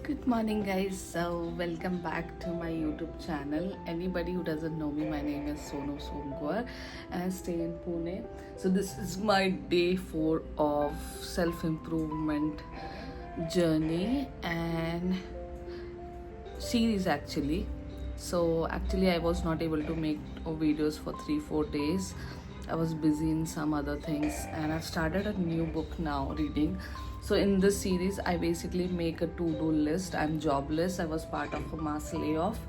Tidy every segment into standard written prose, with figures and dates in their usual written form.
Good morning, guys. So, welcome back to my YouTube channel. Anybody who doesn't know me, my name is Sonu Somkar and I stay in Pune. So, this is my day 4 of self improvement journey and series actually. So, actually, I was not able to make videos for 3-4 days. I was busy in some other things, and I've started a new book now reading. So in this series, I basically make a to-do list. I'm jobless. I was part of a mass layoff,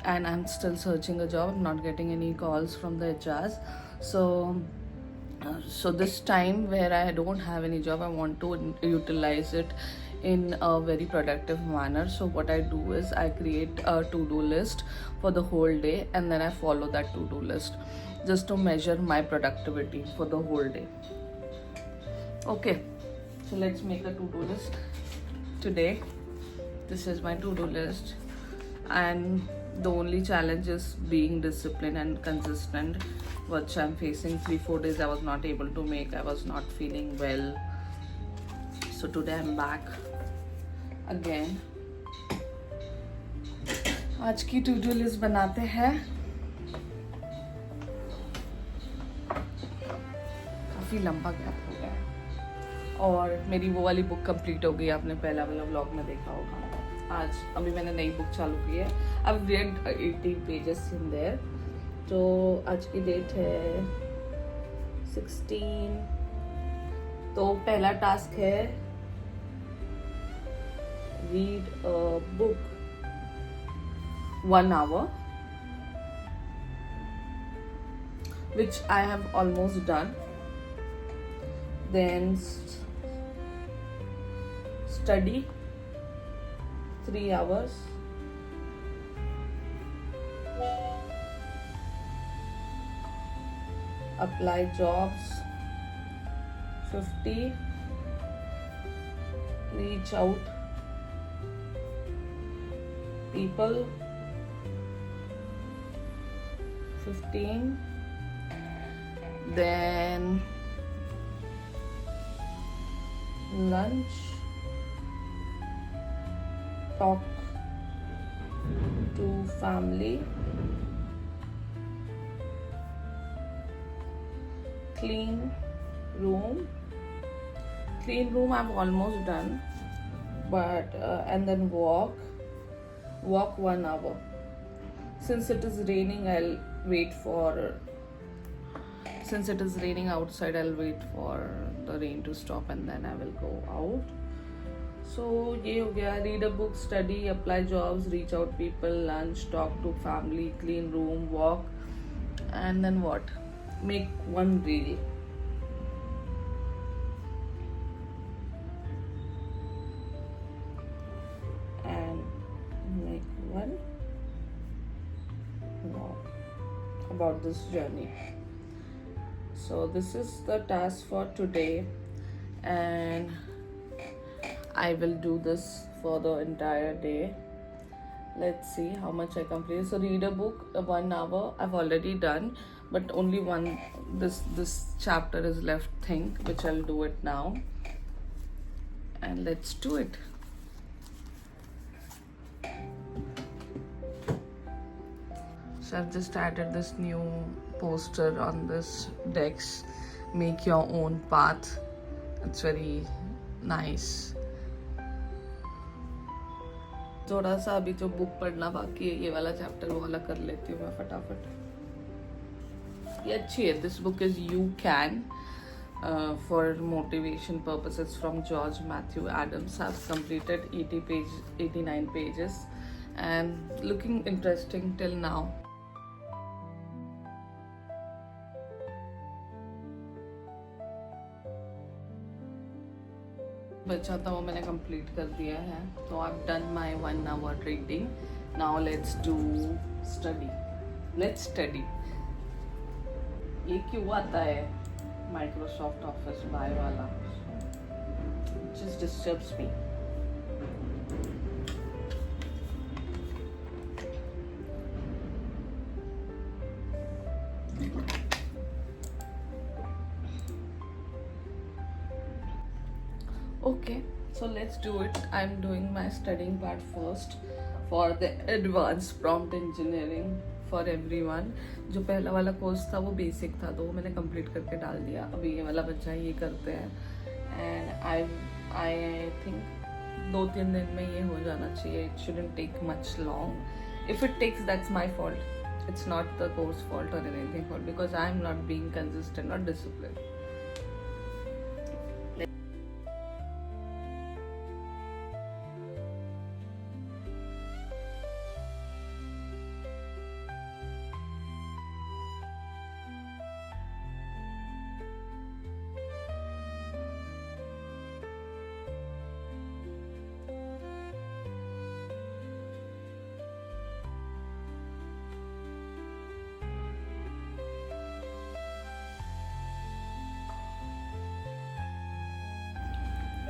and I'm still searching a job. I'm not getting any calls from the HRs. So this time where I don't have any job, I want to utilize it in a very productive manner. So what I do is I create a to-do list for the whole day, and then I follow that to-do list just to measure my productivity for the whole day. Okay, so let's make a to-do list today. This is my to-do list, and the only challenge is being disciplined and consistent, which I'm facing. 3-4 days I was not able to make. I was not feeling well, so today I'm back again. आज की to do list बनाते हैं. काफ़ी लंबा gap हो गया है और मेरी वो वाली बुक कंप्लीट हो गई. आपने पहला वाला व्लॉग में देखा होगा. आज अभी मैंने नई बुक चालू की है. I've read 80 pages in there. तो आज की डेट है 16. तो पहला टास्क है read a book 1 hour, which I have almost done. Then study 3 hours. Apply jobs 50. Reach out people 15. Then lunch, talk to family, clean room. Clean room I've almost done, but and then walk 1 hour. Since it is raining, I'll wait for. Since it is raining outside, I'll wait for the rain to stop and then I will go out. So ये हो गया. Read a book, study, apply jobs, reach out people, lunch, talk to family, clean room, walk, and then what? Make one reel. And make one vlog about this journey. So this is the task for today, and I will do this for the entire day. Let's see how much I complete. So read a book 1 hour I've already done, but only one this chapter is left, think, which I'll do it now, and let's do it. So I've just added this new poster on this Dex, make your own path. It's very nice. थोड़ा सा अभी जो book पढ़ना बाकी है, ये वाला chapter वो वाला कर लेती हूँ मैं फटाफट. ये अच्छी है. This book is you can for motivation purposes from George Matthew Adams. I've completed 89 pages and looking interesting till now. बचा था वो मैंने कंप्लीट कर दिया है. तो I've done my 1 hour reading. Now let's do study. Let's study. ये क्यों आता है Microsoft Office बाय वाला? It just disturbs me. Okay, so let's do it. I'm doing my studying part first for the advanced prompt engineering for everyone. जो पहला वाला course था वो बेसिक था, तो वो मैंने कंप्लीट करके डाल दिया. अभी ये वाला बच्चा ये करते हैं. एंड आई थिंक 2-3 दिन में ये हो जाना चाहिए. It shouldn't take much long. If it takes, that's my fault. It's not the course fault or anything fault, because I am not being consistent or disciplined.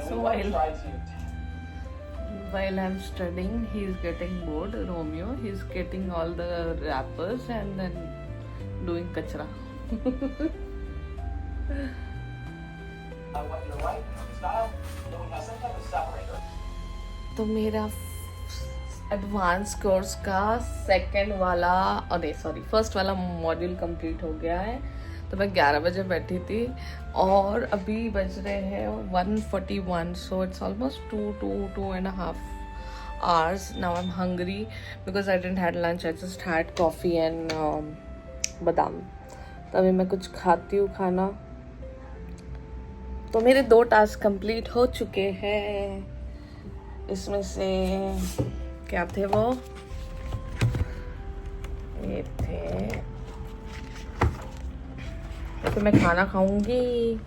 So while I'm studying, he's getting bored. Romeo, he's getting all the wrappers and then doing kachra. तो मेरा advance course का second वाला, अरे sorry, first वाला module complete हो गया है. तो मैं 11 बजे बैठी थी और अभी बज रहे हैं 1:41. So it's almost 2.5 hours. Now I'm hungry because I didn't had lunch. I just had coffee and बादाम. तो अभी मैं कुछ खाती हूँ खाना. तो मेरे 2 टास्क कंप्लीट हो चुके हैं. इसमें से क्या थे वो, ये थे. तो मैं खाना खाऊंगी.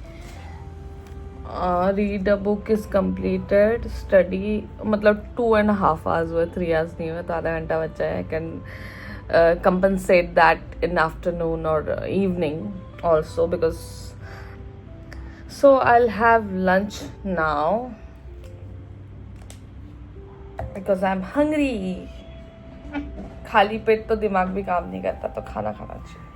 Read a book is completed. Study मतलब 2.5 hours हुए, 3 hours नहीं हुए, तो आधा घंटा बचा है. I can compensate that in afternoon or evening also, because so I'll have lunch now because I'm hungry. खाली पेट तो दिमाग भी काम नहीं करता, तो खाना खाना चाहिए.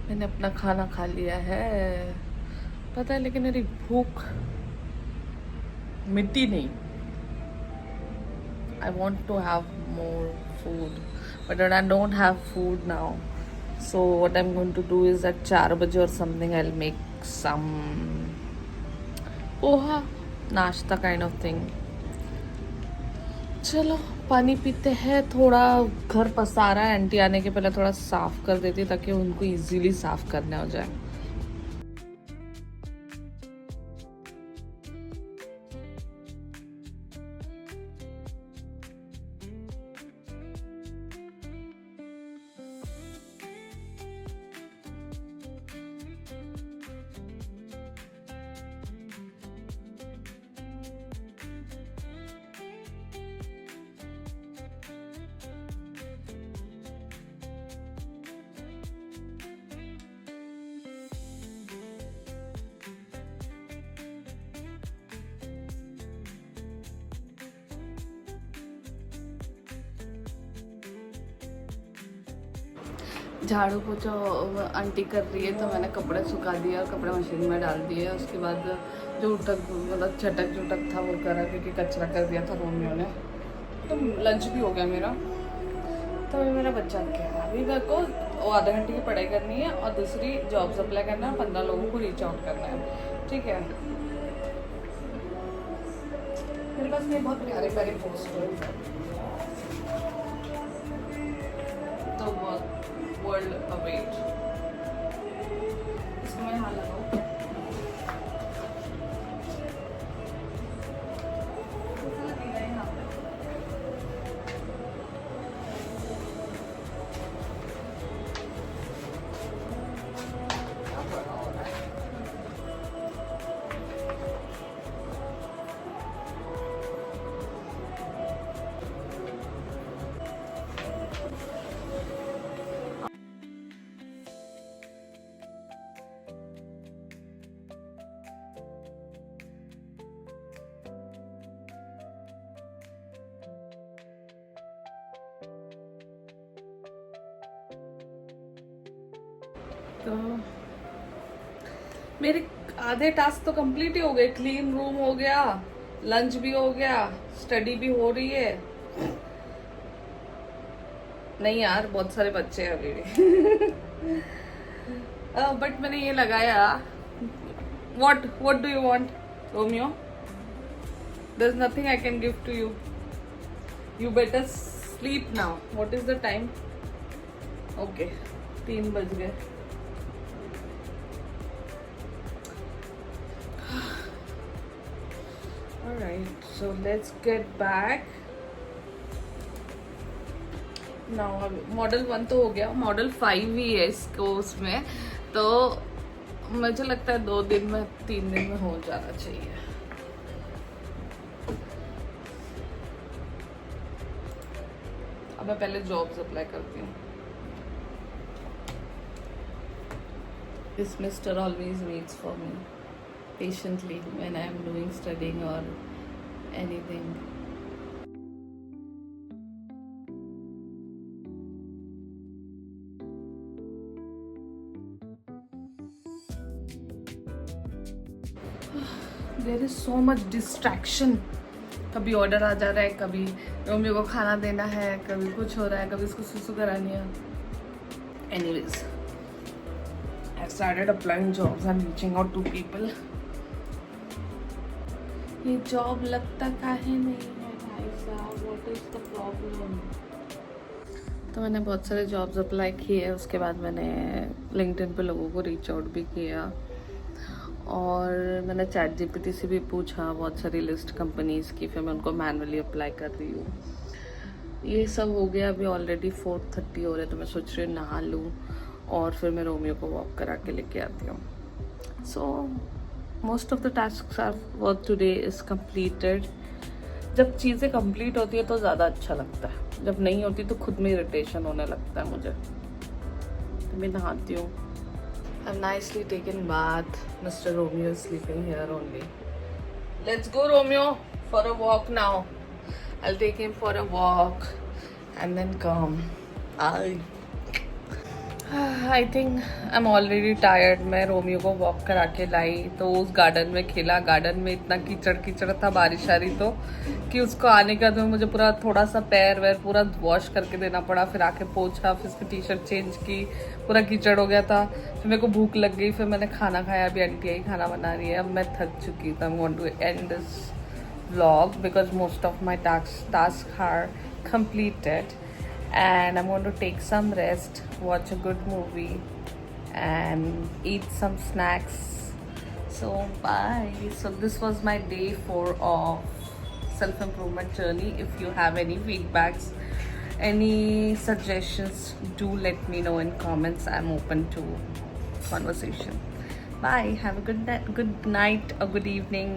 मैंने अपना खाना खा लिया है, पता है, लेकिन मेरी भूख मिट्टी नहीं. I want to have more food, but I don't have food now. So what I'm going to do is at 4 baje or something I'll make some poha, नाश्ता kind of thing. चलो पानी पीते हैं. थोड़ा घर पसारा है, आंटी आने के पहले थोड़ा साफ कर देती ताकि उनको इजीली साफ करना हो जाए. झाड़ू पोछा आंटी कर रही है, तो मैंने कपड़े सुखा दिए और कपड़े मशीन में डाल दिए. उसके बाद जो उठक मतलब चटक चुटक था वो करा, क्योंकि कचरा कर दिया था रोमियो ने. तो लंच भी हो गया मेरा. तो अभी मेरा बच्चा क्या है, अभी मेरे को आधे घंटे की पढ़ाई करनी है और दूसरी जॉब्स अप्लाई करना है, 15 लोगों को रीच आउट करना है. ठीक है, मेरे पास ये बहुत प्यारे प्यारे पोस्टर, तो वर्ल्ड अवेट, इसको मैं यहाँ लगाऊँ. तो मेरे आधे टास्क तो कंप्लीट ही हो गए। क्लीन रूम हो गया, लंच भी हो गया, स्टडी भी हो रही है। नहीं यार, बहुत सारे बच्चे हैं अभी भी। बट मैंने ये लगाया। What do you want Romeo? There is nothing I can give to you. You better sleep now. What is the time? Okay, 3 बज गए। Alright, so let's get back. Now model 1 तो हो गया, मॉडल 5 ही है इसको उसमें, तो मुझे लगता है 2 दिन में 3 दिन में हो जाना चाहिए। अब मैं पहले जॉब्स अप्लाई करती हूँ। This Mr. always waits for me patiently when I am doing studying or anything. There is so much distraction. कभी ऑर्डर आ जा रहा है, कभी रोमियो को खाना देना है, कभी कुछ हो रहा है, कभी इसको सुसु करानी है। Anyways, I started applying jobs and reaching out to people. ये जॉब लगता काहे नहीं है भाई साहब? What is the problem? तो मैंने बहुत सारे जॉब्स अप्लाई किए, उसके बाद मैंने लिंक्डइन पे लोगों को रीच आउट भी किया, और मैंने चैट जीपीटी से भी पूछा बहुत सारी लिस्ट कंपनीज़ की, फिर मैं उनको मैनुअली अप्लाई कर रही हूँ। ये सब हो गया। अभी ऑलरेडी 4:30 हो रहे, तो मैं सोच रही हूँ नहा लूँ और फिर मैं रोमियो को वॉक करा के लेके आती हूँ। So most of the task are work today is completed. जब चीज़ें कंप्लीट होती है तो ज़्यादा अच्छा लगता है, जब नहीं होती तो खुद में इरिटेशन होने लगता है मुझे। तो मैं नहाती हूँ। I've nicely taken bath. Mr. Romeo is sleeping here only. Let's go, Romeo, for a walk now. I'll take him for a walk and then come. I think I am already tired. मैं Romeo को walk करा के लाई तो उस garden में खेला। Garden में इतना कीचड़ कीचड़ था, बारिश आ रही तो, कि उसको आने के बाद में मुझे पूरा थोड़ा सा पैर वैर पूरा वॉश करके देना पड़ा। फिर आके पोछा, फिर उसकी टी शर्ट चेंज की, पूरा कीचड़ हो गया था। फिर मेरे को भूख लग गई, फिर मैंने खाना खाया। अभी आंटी आई खाना बना रही है। अब मैं थक चुकी थी। I want to end this vlog because most of my tasks are completed, and I'm going to take some rest, watch a good movie and eat some snacks. So bye. So this was my day 4 of self-improvement journey. If you have any feedbacks, any suggestions, do let me know in comments. I'm open to conversation. Bye. Have a good night or good evening.